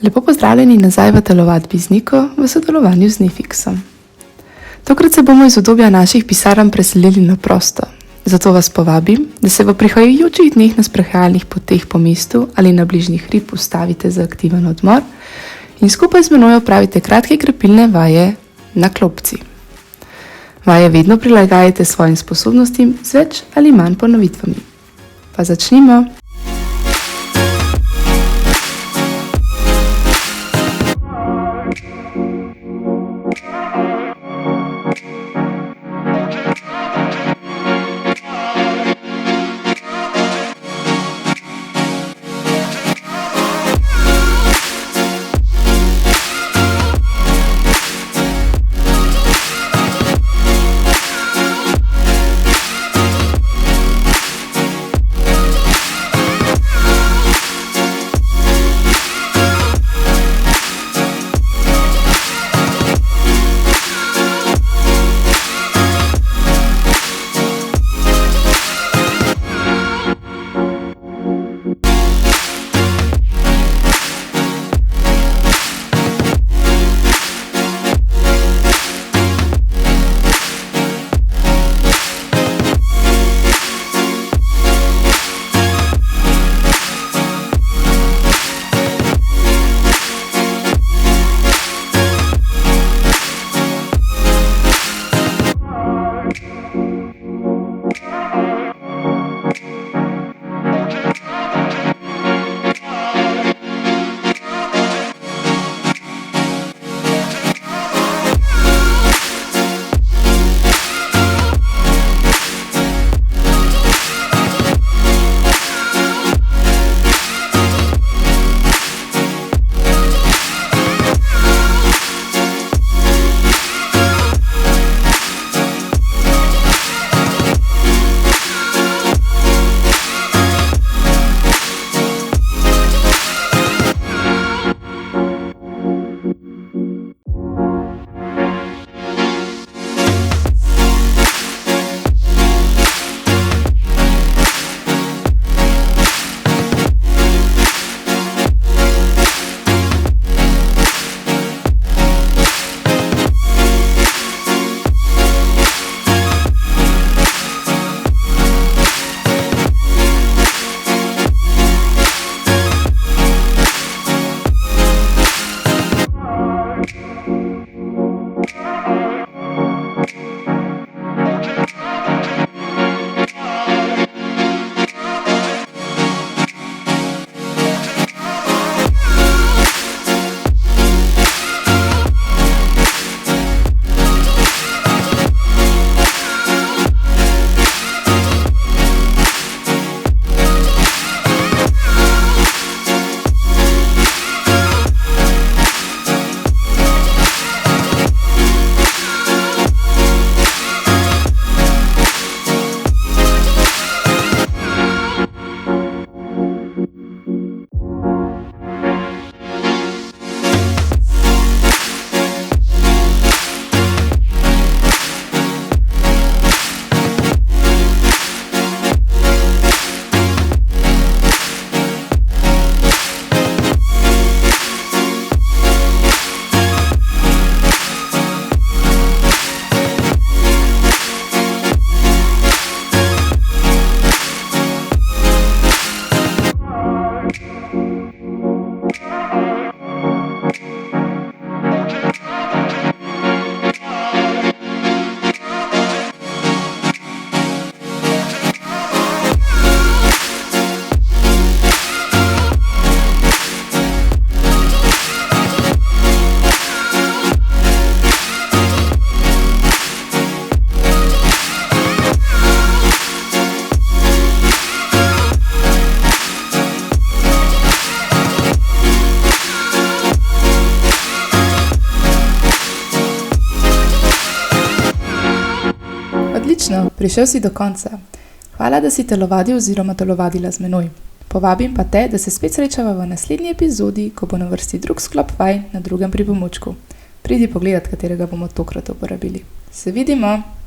Lepo pozdravljeni nazaj v telovadbi z Niko v sodelovanju z Nifixom. Tokrat se bomo iz obdobja naših pisarn preselili na prosto. Zato vas povabim, da se v prihajajočih dneh na sprehajalnih poteh po mestu ali na bližnjih hrib ustavite za aktiven odmor in skupaj z menoj opravite kratke krepilne vaje na klopci. Vaje vedno prilagajajte svojim sposobnostim z več ali manj ponovitvami. Pa začnimo! Odlično, prišel si do konca. Hvala, da si telovadil oziroma telovadila z menoj. Povabim pa te, da se spet srečava v naslednji epizodi, ko bo na vrsti drug sklop vaj na drugem pripomočku. Pridi pogledat, katerega bomo tokrat uporabili. Se vidimo!